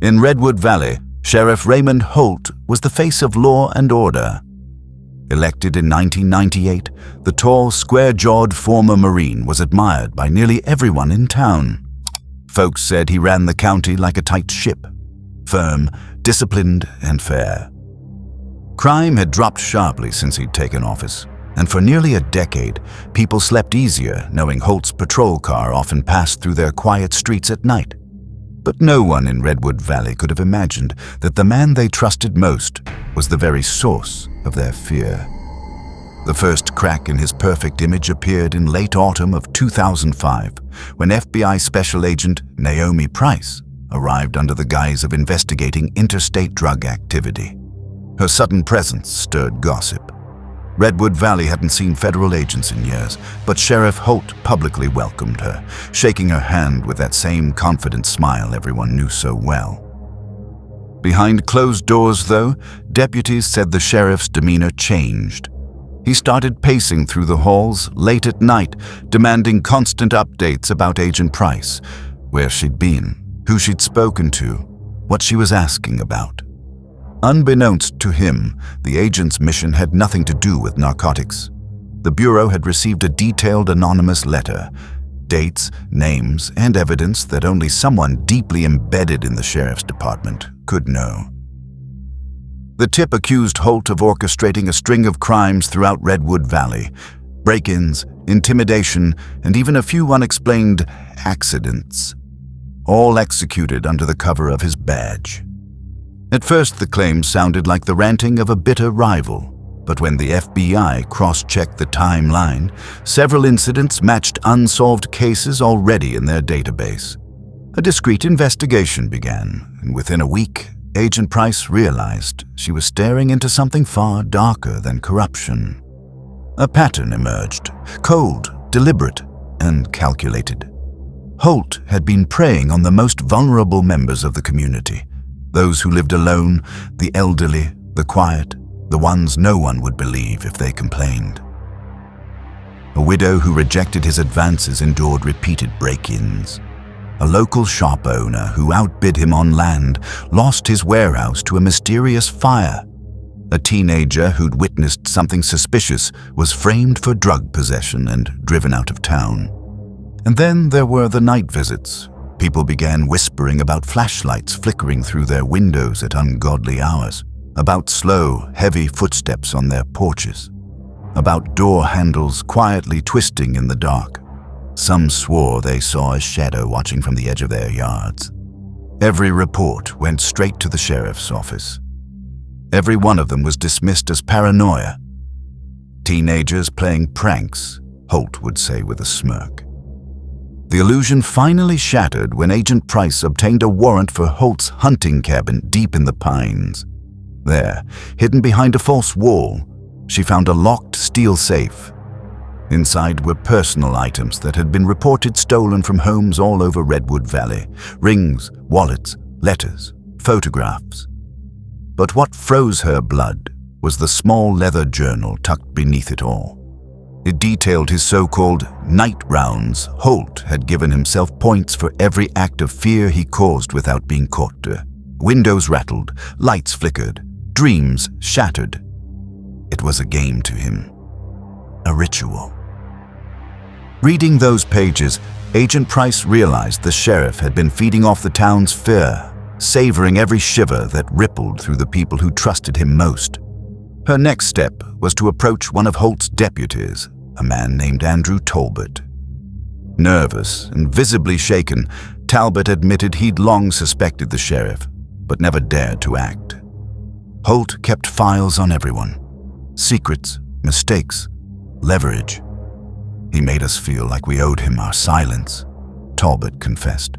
In Redwood Valley, Sheriff Raymond Holt was the face of law and order. Elected in 1998, the tall, square-jawed former Marine was admired by nearly everyone in town. Folks said he ran the county like a tight ship, firm, disciplined, and fair. Crime had dropped sharply since he'd taken office, and for nearly a decade, people slept easier knowing Holt's patrol car often passed through their quiet streets at night. But no one in Redwood Valley could have imagined that the man they trusted most was the very source of their fear. The first crack in his perfect image appeared in late autumn of 2005, when FBI Special Agent Naomi Price arrived under the guise of investigating interstate drug activity. Her sudden presence stirred gossip. Redwood Valley hadn't seen federal agents in years, but Sheriff Holt publicly welcomed her, shaking her hand with that same confident smile everyone knew so well. Behind closed doors, though, deputies said the sheriff's demeanor changed. He started pacing through the halls late at night, demanding constant updates about Agent Price, where she'd been, who she'd spoken to, what she was asking about. Unbeknownst to him, the agent's mission had nothing to do with narcotics. The Bureau had received a detailed anonymous letter, dates, names, and evidence that only someone deeply embedded in the sheriff's department could know. The tip accused Holt of orchestrating a string of crimes throughout Redwood Valley: break-ins, intimidation, and even a few unexplained accidents, all executed under the cover of his badge. At first, the claims sounded like the ranting of a bitter rival, but when the FBI cross-checked the timeline, several incidents matched unsolved cases already in their database. A discreet investigation began, and within a week, Agent Price realized she was staring into something far darker than corruption. A pattern emerged, cold, deliberate, and calculated. Holt had been preying on the most vulnerable members of the community, those who lived alone, the elderly, the quiet, the ones no one would believe if they complained. A widow who rejected his advances endured repeated break-ins. A local shop owner who outbid him on land lost his warehouse to a mysterious fire. A teenager who'd witnessed something suspicious was framed for drug possession and driven out of town. And then there were the night visits. People began whispering about flashlights flickering through their windows at ungodly hours, about slow, heavy footsteps on their porches, about door handles quietly twisting in the dark. Some swore they saw a shadow watching from the edge of their yards. Every report went straight to the sheriff's office. Every one of them was dismissed as paranoia. Teenagers playing pranks, Holt would say with a smirk. The illusion finally shattered when Agent Price obtained a warrant for Holt's hunting cabin deep in the pines. There, hidden behind a false wall, she found a locked steel safe. Inside were personal items that had been reported stolen from homes all over Redwood Valley: rings, wallets, letters, photographs. But what froze her blood was the small leather journal tucked beneath it all. It detailed his so-called night rounds. Holt had given himself points for every act of fear he caused without being caught. Windows rattled, lights flickered, dreams shattered. It was a game to him, a ritual. Reading those pages, Agent Price realized the sheriff had been feeding off the town's fear, savoring every shiver that rippled through the people who trusted him most. Her next step was to approach one of Holt's deputies, a man named Andrew Talbot. Nervous and visibly shaken, Talbot admitted he'd long suspected the sheriff, but never dared to act. Holt kept files on everyone: secrets, mistakes, leverage. He made us feel like we owed him our silence, Talbot confessed.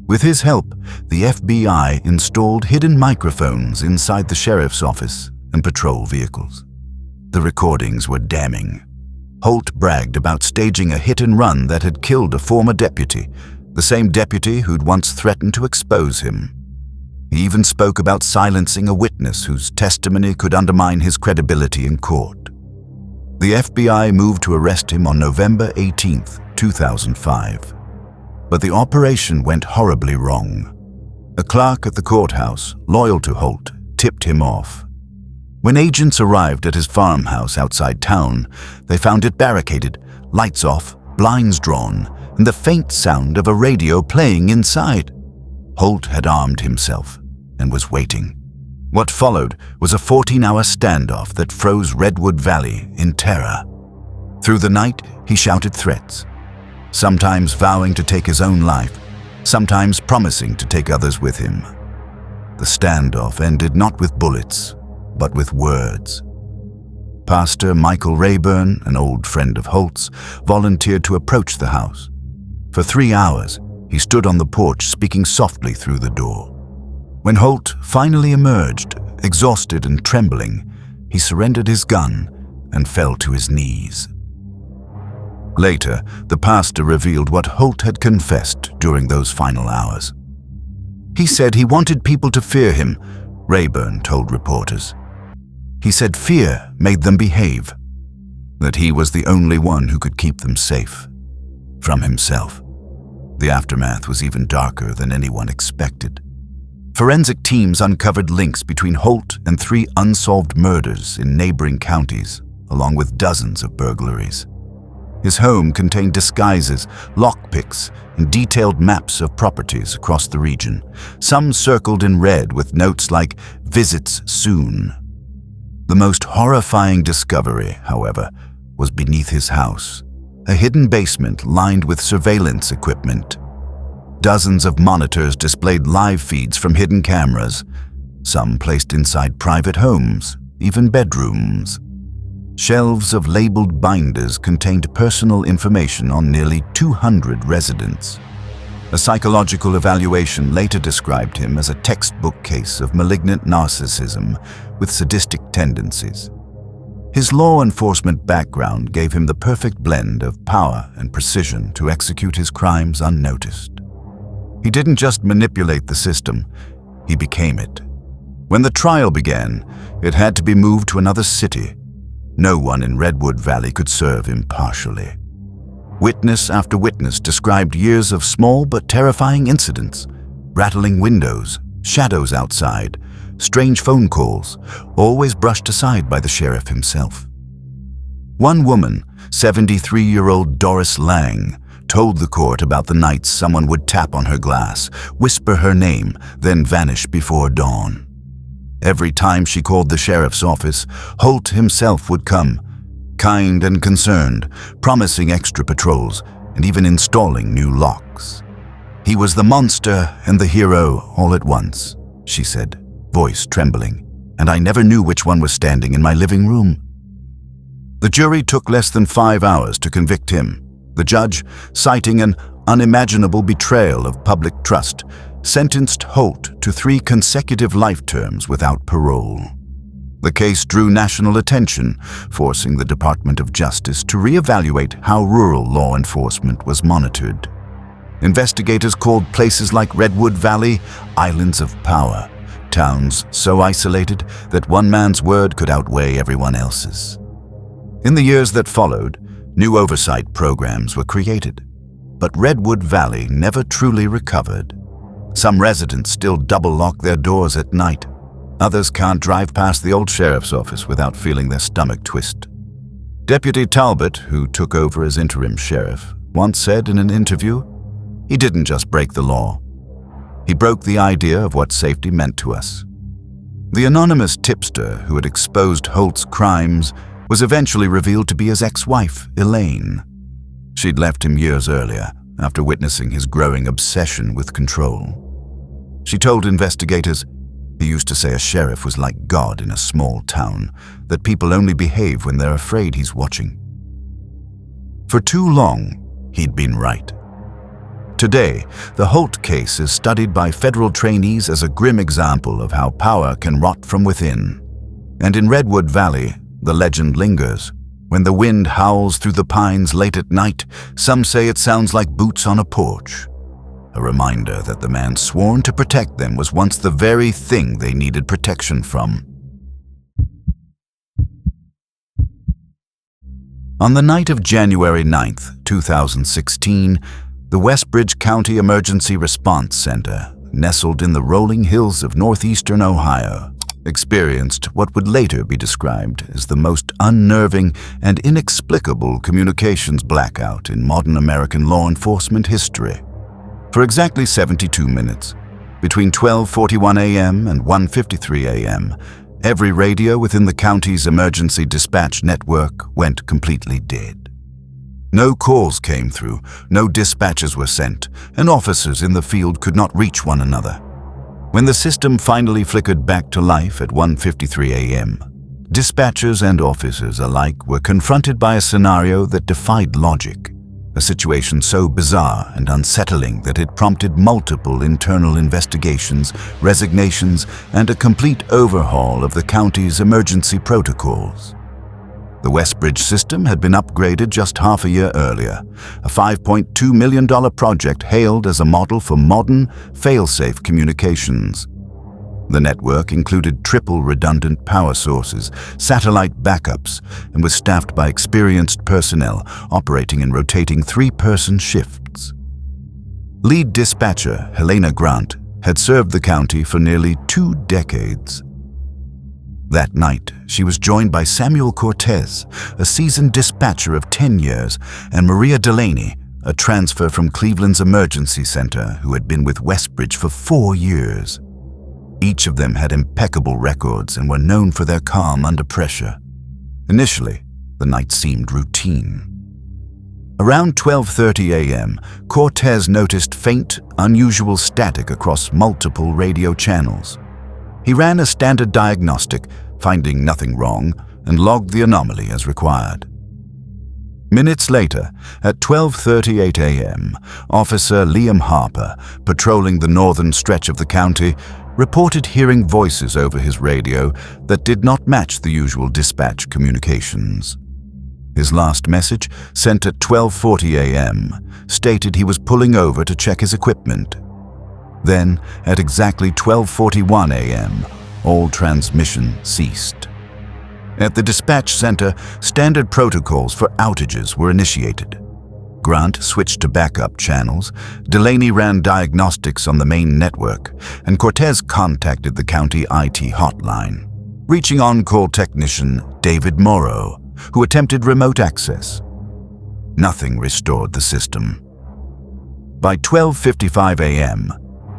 With his help, the FBI installed hidden microphones inside the sheriff's office and patrol vehicles. The recordings were damning. Holt bragged about staging a hit-and-run that had killed a former deputy, the same deputy who'd once threatened to expose him. He even spoke about silencing a witness whose testimony could undermine his credibility in court. The FBI moved to arrest him on November 18, 2005. But the operation went horribly wrong. A clerk at the courthouse, loyal to Holt, tipped him off. When agents arrived at his farmhouse outside town, they found it barricaded, lights off, blinds drawn, and the faint sound of a radio playing inside. Holt had armed himself and was waiting. What followed was a 14-hour standoff that froze Redwood Valley in terror. Through the night, he shouted threats, sometimes vowing to take his own life, sometimes promising to take others with him. The standoff ended not with bullets, but with words. Pastor Michael Rayburn, an old friend of Holt's, volunteered to approach the house. For 3 hours, he stood on the porch speaking softly through the door. When Holt finally emerged, exhausted and trembling, he surrendered his gun and fell to his knees. Later, the pastor revealed what Holt had confessed during those final hours. He said he wanted people to fear him, Rayburn told reporters. He said fear made them behave, that he was the only one who could keep them safe from himself. The aftermath was even darker than anyone expected. Forensic teams uncovered links between Holt and 3 unsolved murders in neighboring counties, along with dozens of burglaries. His home contained disguises, lockpicks, and detailed maps of properties across the region, some circled in red with notes like "Visits soon." The most horrifying discovery, however, was beneath his house, a hidden basement lined with surveillance equipment. Dozens of monitors displayed live feeds from hidden cameras, some placed inside private homes, even bedrooms. Shelves of labeled binders contained personal information on nearly 200 residents. A psychological evaluation later described him as a textbook case of malignant narcissism with sadistic tendencies. His law enforcement background gave him the perfect blend of power and precision to execute his crimes unnoticed. He didn't just manipulate the system, he became it. When the trial began, it had to be moved to another city. No one in Redwood Valley could serve impartially. Witness after witness described years of small but terrifying incidents, rattling windows, shadows outside, strange phone calls, always brushed aside by the sheriff himself. One woman, 73-year-old Doris Lang, told the court about the nights someone would tap on her glass, whisper her name, then vanish before dawn. Every time she called the sheriff's office, Holt himself would come, kind and concerned, promising extra patrols and even installing new locks. He was the monster and the hero all at once, she said, voice trembling, and I never knew which one was standing in my living room. The jury took less than 5 hours to convict him. The judge, citing an unimaginable betrayal of public trust, sentenced Holt to 3 consecutive life terms without parole. The case drew national attention, forcing the Department of Justice to reevaluate how rural law enforcement was monitored. Investigators called places like Redwood Valley islands of power, towns so isolated that one man's word could outweigh everyone else's. In the years that followed, new oversight programs were created, but Redwood Valley never truly recovered. Some residents still double-lock their doors at night. Others can't drive past the old sheriff's office without feeling their stomach twist. Deputy Talbot, who took over as interim sheriff, once said in an interview, he didn't just break the law. He broke the idea of what safety meant to us. The anonymous tipster who had exposed Holt's crimes was eventually revealed to be his ex-wife, Elaine. She'd left him years earlier, after witnessing his growing obsession with control. She told investigators, he used to say a sheriff was like God in a small town, that people only behave when they're afraid he's watching. For too long, he'd been right. Today, the Holt case is studied by federal trainees as a grim example of how power can rot from within. And in Redwood Valley, the legend lingers. When the wind howls through the pines late at night, some say it sounds like boots on a porch. A reminder that the man sworn to protect them was once the very thing they needed protection from. On the night of January 9th, 2016, the Westbridge County Emergency Response Center, nestled in the rolling hills of northeastern Ohio, experienced what would later be described as the most unnerving and inexplicable communications blackout in modern American law enforcement history. For exactly 72 minutes, between 12:41 a.m. and 1:53 a.m., every radio within the county's emergency dispatch network went completely dead. No calls came through, no dispatches were sent, and officers in the field could not reach one another. When the system finally flickered back to life at 1:53 a.m., dispatchers and officers alike were confronted by a scenario that defied logic, a situation so bizarre and unsettling that it prompted multiple internal investigations, resignations, and a complete overhaul of the county's emergency protocols. The Westbridge system had been upgraded just half a year earlier, a $5.2 million project hailed as a model for modern, fail-safe communications. The network included triple redundant power sources, satellite backups, and was staffed by experienced personnel operating in rotating three-person shifts. Lead dispatcher Helena Grant had served the county for nearly 2 decades. That night, she was joined by Samuel Cortez, a seasoned dispatcher of 10 years, and Maria Delaney, a transfer from Cleveland's emergency center who had been with Westbridge for 4 years. Each of them had impeccable records and were known for their calm under pressure. Initially, the night seemed routine. Around 12:30 a.m., Cortez noticed faint, unusual static across multiple radio channels. He ran a standard diagnostic, finding nothing wrong, and logged the anomaly as required. Minutes later, at 12:38 a.m., Officer Liam Harper, patrolling the northern stretch of the county, reported hearing voices over his radio that did not match the usual dispatch communications. His last message, sent at 12:40 a.m., stated he was pulling over to check his equipment. Then, at exactly 12:41 a.m., all transmission ceased. At the dispatch center, standard protocols for outages were initiated. Grant switched to backup channels, Delaney ran diagnostics on the main network, and Cortez contacted the county IT hotline, reaching on-call technician David Morrow, who attempted remote access. Nothing restored the system. By 12:55 a.m.,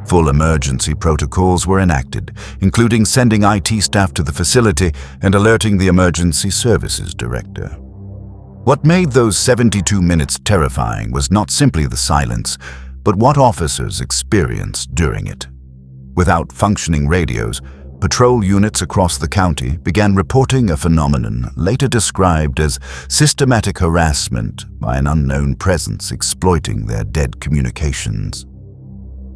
full emergency protocols were enacted, including sending IT staff to the facility and alerting the emergency services director. What made those 72 minutes terrifying was not simply the silence, but what officers experienced during it. Without functioning radios, patrol units across the county began reporting a phenomenon later described as systematic harassment by an unknown presence exploiting their dead communications.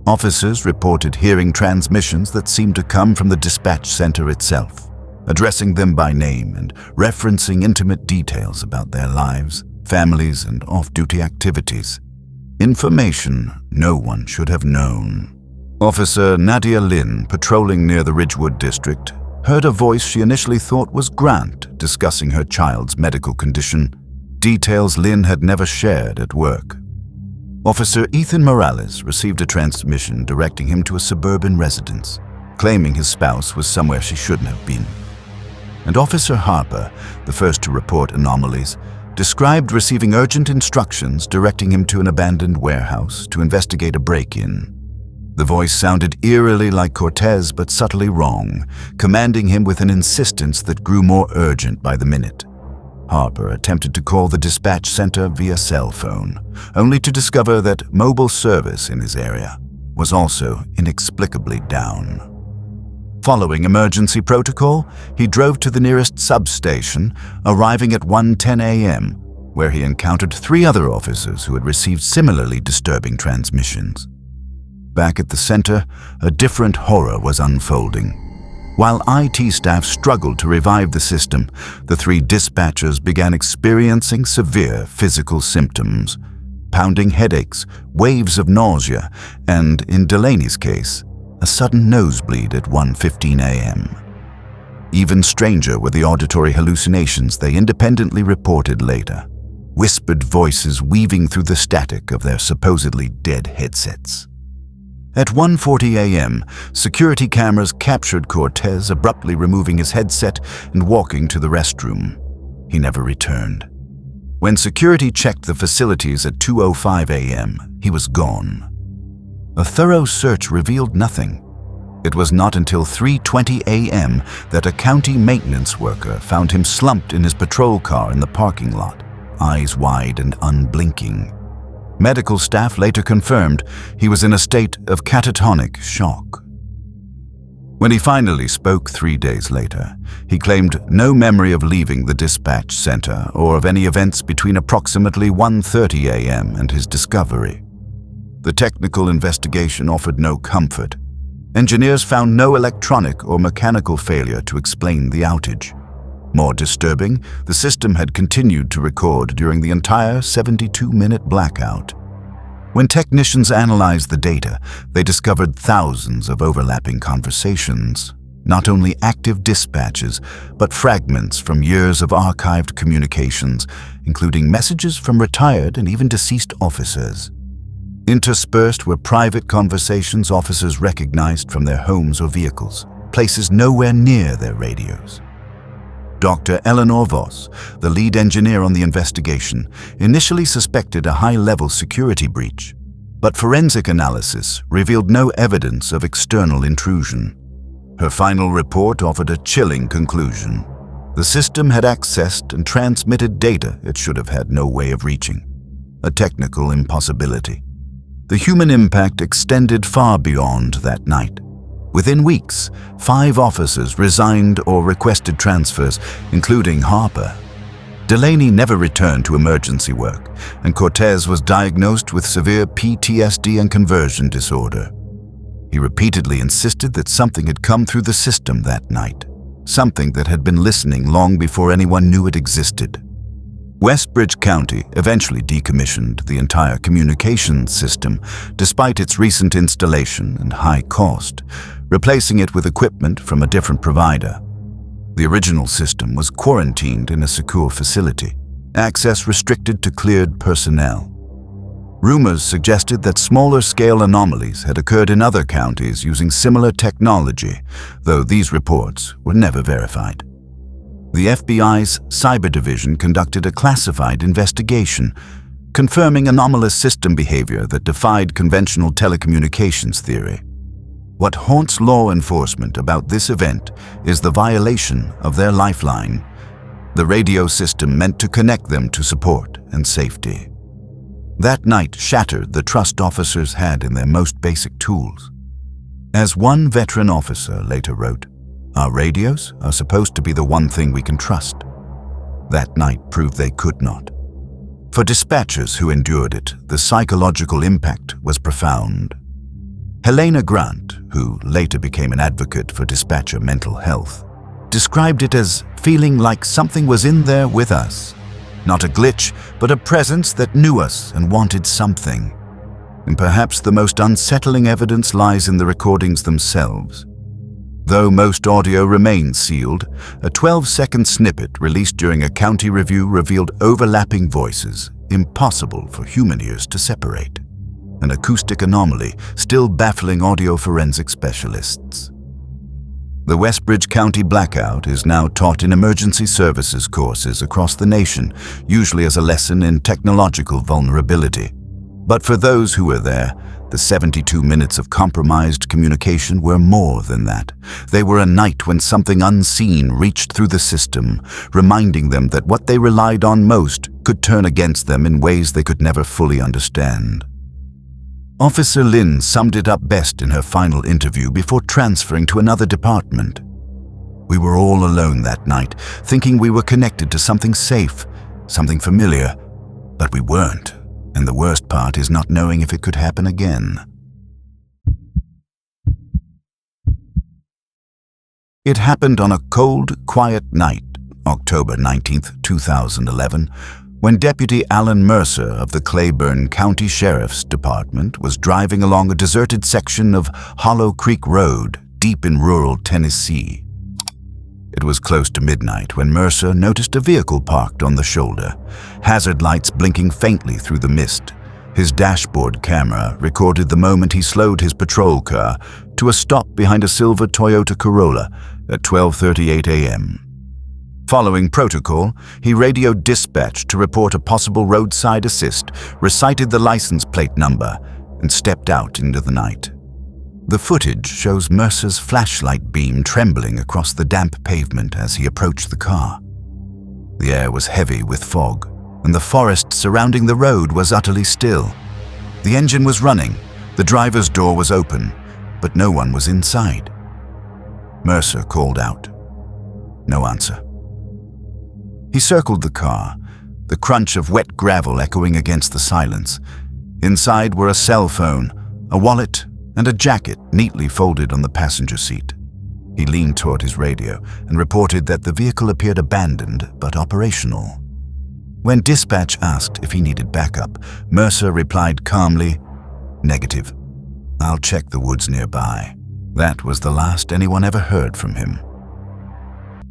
Officers reported hearing transmissions that seemed to come from the dispatch center itself, addressing them by name and referencing intimate details about their lives, families, and off-duty activities. Information no one should have known. Officer Nadia Lynn, patrolling near the Ridgewood district, heard a voice she initially thought was Grant discussing her child's medical condition, details Lynn had never shared at work. Officer Ethan Morales received a transmission directing him to a suburban residence, claiming his spouse was somewhere she shouldn't have been. And Officer Harper, the first to report anomalies, described receiving urgent instructions directing him to an abandoned warehouse to investigate a break-in. The voice sounded eerily like Cortez but subtly wrong, commanding him with an insistence that grew more urgent by the minute. Harper attempted to call the dispatch center via cell phone, only to discover that mobile service in his area was also inexplicably down. Following emergency protocol, he drove to the nearest substation, arriving at 1:10 a.m., where he encountered 3 other officers who had received similarly disturbing transmissions. Back at the center, a different horror was unfolding. While IT staff struggled to revive the system, the 3 dispatchers began experiencing severe physical symptoms, pounding headaches, waves of nausea, and, in Delaney's case, a sudden nosebleed at 1:15 a.m. Even stranger were the auditory hallucinations they independently reported later, whispered voices weaving through the static of their supposedly dead headsets. At 1:40 a.m., security cameras captured Cortez abruptly removing his headset and walking to the restroom. He never returned. When security checked the facilities at 2:05 a.m., he was gone. A thorough search revealed nothing. It was not until 3:20 a.m. that a county maintenance worker found him slumped in his patrol car in the parking lot, eyes wide and unblinking. Medical staff later confirmed he was in a state of catatonic shock. When he finally spoke 3 days later, he claimed no memory of leaving the dispatch center or of any events between approximately 1:30 a.m. and his discovery. The technical investigation offered no comfort. Engineers found no electronic or mechanical failure to explain the outage. More disturbing, the system had continued to record during the entire 72-minute blackout. When technicians analyzed the data, they discovered thousands of overlapping conversations, not only active dispatches, but fragments from years of archived communications, including messages from retired and even deceased officers. Interspersed were private conversations officers recognized from their homes or vehicles, places nowhere near their radios. Dr. Eleanor Voss, the lead engineer on the investigation, initially suspected a high-level security breach, but forensic analysis revealed no evidence of external intrusion. Her final report offered a chilling conclusion. The system had accessed and transmitted data it should have had no way of reaching, a technical impossibility. The human impact extended far beyond that night. Within weeks, 5 officers resigned or requested transfers, including Harper. Delaney never returned to emergency work, and Cortez was diagnosed with severe PTSD and conversion disorder. He repeatedly insisted that something had come through the system that night, something that had been listening long before anyone knew it existed. Westbridge County eventually decommissioned the entire communications system, despite its recent installation and high cost, replacing it with equipment from a different provider. The original system was quarantined in a secure facility, access restricted to cleared personnel. Rumors suggested that smaller-scale anomalies had occurred in other counties using similar technology, though these reports were never verified. The FBI's Cyber Division conducted a classified investigation, confirming anomalous system behavior that defied conventional telecommunications theory. What haunts law enforcement about this event is the violation of their lifeline, the radio system meant to connect them to support and safety. That night shattered the trust officers had in their most basic tools. As one veteran officer later wrote, "Our radios are supposed to be the one thing we can trust." That night proved they could not. For dispatchers who endured it, the psychological impact was profound. Helena Grant, who later became an advocate for dispatcher mental health, described it as feeling like something was in there with us. Not a glitch, but a presence that knew us and wanted something. And perhaps the most unsettling evidence lies in the recordings themselves. Though most audio remained sealed, a 12-second snippet released during a county review revealed overlapping voices, impossible for human ears to separate. An acoustic anomaly still baffling audio forensic specialists. The Westbridge County blackout is now taught in emergency services courses across the nation, usually as a lesson in technological vulnerability. But for those who were there, the 72 minutes of compromised communication were more than that. They were a night when something unseen reached through the system, reminding them that what they relied on most could turn against them in ways they could never fully understand. Officer Lynn summed it up best in her final interview before transferring to another department. "We were all alone that night, thinking we were connected to something safe, something familiar, but we weren't. And the worst part is not knowing if it could happen again." It happened on a cold, quiet night, October 19, 2011, when Deputy Alan Mercer of the Claiborne County Sheriff's Department was driving along a deserted section of Hollow Creek Road, deep in rural Tennessee. It was close to midnight when Mercer noticed a vehicle parked on the shoulder, hazard lights blinking faintly through the mist. His dashboard camera recorded the moment he slowed his patrol car to a stop behind a silver Toyota Corolla at 12:38 a.m. Following protocol, he radioed dispatch to report a possible roadside assist, recited the license plate number, and stepped out into the night. The footage shows Mercer's flashlight beam trembling across the damp pavement as he approached the car. The air was heavy with fog, and the forest surrounding the road was utterly still. The engine was running, the driver's door was open, but no one was inside. Mercer called out. No answer. He circled the car, the crunch of wet gravel echoing against the silence. Inside were a cell phone, a wallet, and a jacket neatly folded on the passenger seat. He leaned toward his radio and reported that the vehicle appeared abandoned but operational. When dispatch asked if he needed backup, Mercer replied calmly, "Negative. I'll check the woods nearby." That was the last anyone ever heard from him.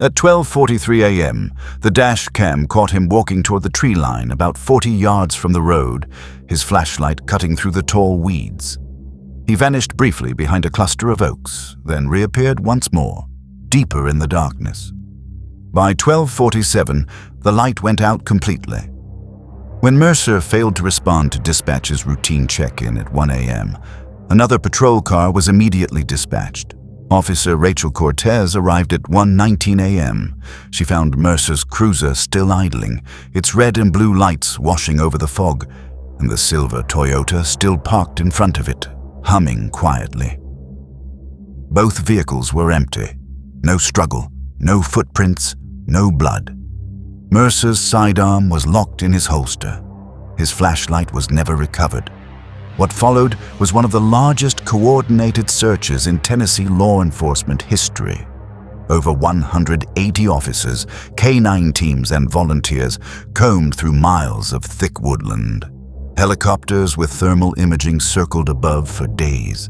At 12:43 a.m., the dash cam caught him walking toward the tree line about 40 yards from the road, his flashlight cutting through the tall weeds. He vanished briefly behind a cluster of oaks, then reappeared once more, deeper in the darkness. By 12:47, the light went out completely. When Mercer failed to respond to dispatch's routine check-in at 1 a.m., another patrol car was immediately dispatched. Officer Rachel Cortez arrived at 1:19 a.m. She found Mercer's cruiser still idling, its red and blue lights washing over the fog, and the silver Toyota still parked in front of it, humming quietly. Both vehicles were empty. No struggle, no footprints, no blood. Mercer's sidearm was locked in his holster. His flashlight was never recovered. What followed was one of the largest coordinated searches in Tennessee law enforcement history. Over 180 officers, K-9 teams, and volunteers combed through miles of thick woodland. Helicopters with thermal imaging circled above for days.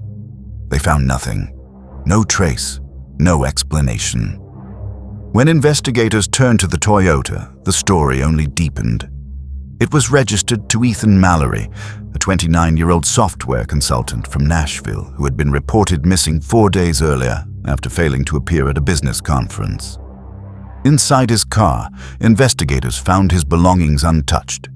They found nothing. No trace, no explanation. When investigators turned to the Toyota, the story only deepened. It was registered to Ethan Mallory, a 29-year-old software consultant from Nashville who had been reported missing 4 days earlier after failing to appear at a business conference. Inside his car, investigators found his belongings untouched.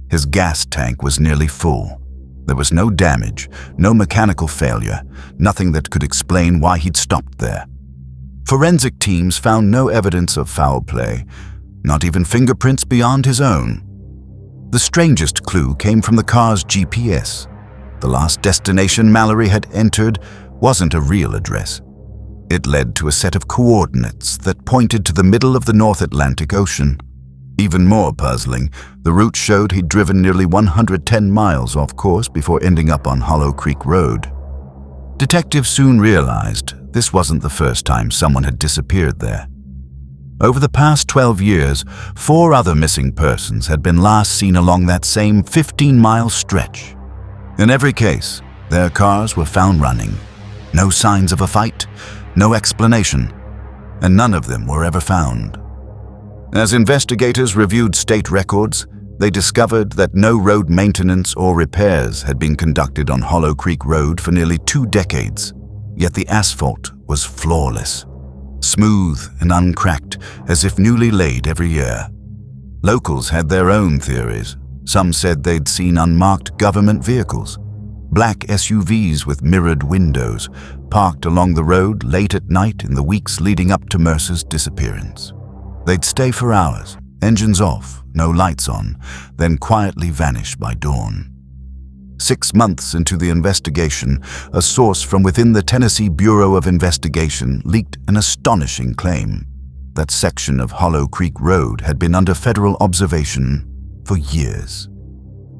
His gas tank was nearly full. There was no damage, no mechanical failure, nothing that could explain why he'd stopped there. Forensic teams found no evidence of foul play, not even fingerprints beyond his own. The strangest clue came from the car's GPS. The last destination Mallory had entered wasn't a real address. It led to a set of coordinates that pointed to the middle of the North Atlantic Ocean. Even more puzzling, the route showed he'd driven nearly 110 miles off course before ending up on Hollow Creek Road. Detectives soon realized this wasn't the first time someone had disappeared there. Over the past 12 years, 4 other missing persons had been last seen along that same 15-mile stretch. In every case, their cars were found running. No signs of a fight, no explanation, and none of them were ever found. As investigators reviewed state records, they discovered that no road maintenance or repairs had been conducted on Hollow Creek Road for nearly 2 decades, yet the asphalt was flawless. Smooth and uncracked, as if newly laid every year. Locals had their own theories. Some said they'd seen unmarked government vehicles, black SUVs with mirrored windows, parked along the road late at night in the weeks leading up to Mercer's disappearance. They'd stay for hours, engines off, no lights on, then quietly vanish by dawn. 6 months into the investigation, a source from within the Tennessee Bureau of Investigation leaked an astonishing claim. That section of Hollow Creek Road had been under federal observation for years.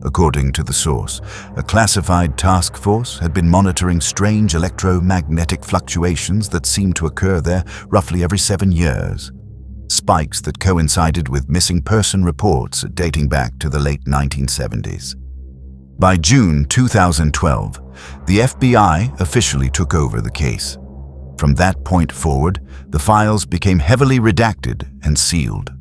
According to the source, a classified task force had been monitoring strange electromagnetic fluctuations that seemed to occur there roughly every 7 years. Spikes that coincided with missing person reports dating back to the late 1970s. By June 2012, the FBI officially took over the case. From that point forward, the files became heavily redacted and sealed.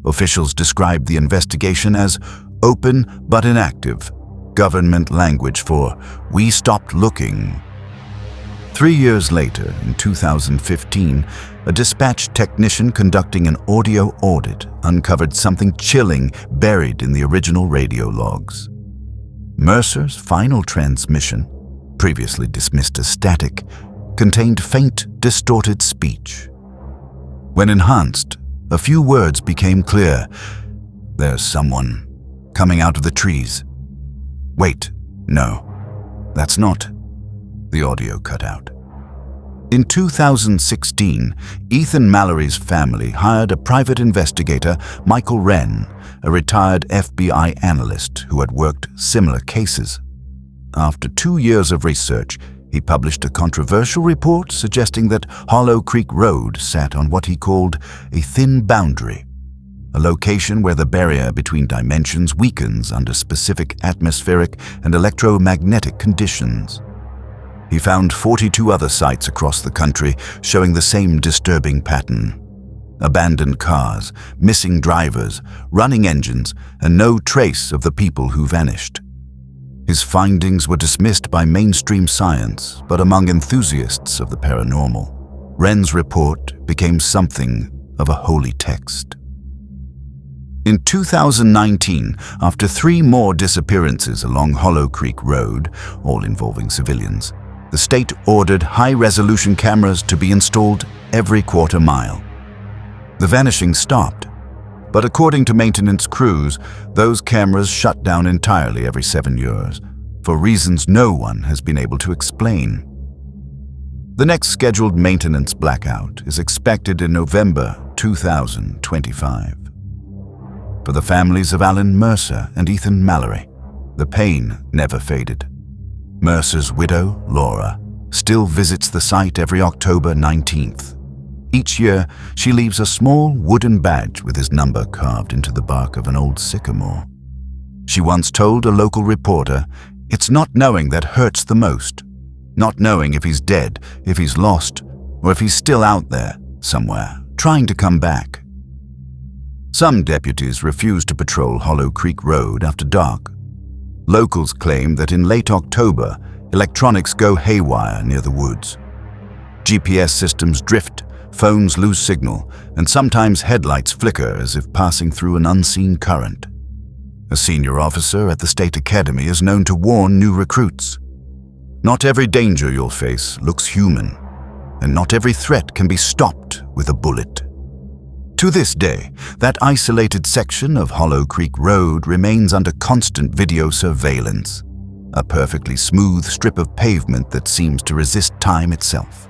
Officials described the investigation as open but inactive, government language for "we stopped looking." 3 years later, in 2015, a dispatch technician conducting an audio audit uncovered something chilling buried in the original radio logs. Mercer's final transmission, previously dismissed as static, contained faint, distorted speech. When enhanced, a few words became clear. "There's someone coming out of the trees." "Wait, no, that's not." The audio cut out. In 2016, Ethan Mallory's family hired a private investigator, Michael Wren, a retired FBI analyst who had worked similar cases. After 2 years of research, he published a controversial report suggesting that Hollow Creek Road sat on what he called a thin boundary, a location where the barrier between dimensions weakens under specific atmospheric and electromagnetic conditions. He found 42 other sites across the country showing the same disturbing pattern: abandoned cars, missing drivers, running engines, and no trace of the people who vanished. His findings were dismissed by mainstream science, but among enthusiasts of the paranormal, Wren's report became something of a holy text. In 2019, after 3 more disappearances along Hollow Creek Road, all involving civilians, the state ordered high-resolution cameras to be installed every quarter mile. The vanishing stopped, but according to maintenance crews, those cameras shut down entirely every 7 years, for reasons no one has been able to explain. The next scheduled maintenance blackout is expected in November 2025. For the families of Alan Mercer and Ethan Mallory, the pain never faded. Mercer's widow, Laura, still visits the site every October 19th. Each year, she leaves a small wooden badge with his number carved into the bark of an old sycamore. She once told a local reporter, "It's not knowing that hurts the most. Not knowing if he's dead, if he's lost, or if he's still out there, somewhere, trying to come back." Some deputies refused to patrol Hollow Creek Road after dark. Locals claim that in late October, electronics go haywire near the woods. GPS systems drift, phones lose signal, and sometimes headlights flicker as if passing through an unseen current. A senior officer at the State Academy is known to warn new recruits. Not every danger you'll face looks human, and not every threat can be stopped with a bullet. To this day, that isolated section of Hollow Creek Road remains under constant video surveillance, a perfectly smooth strip of pavement that seems to resist time itself.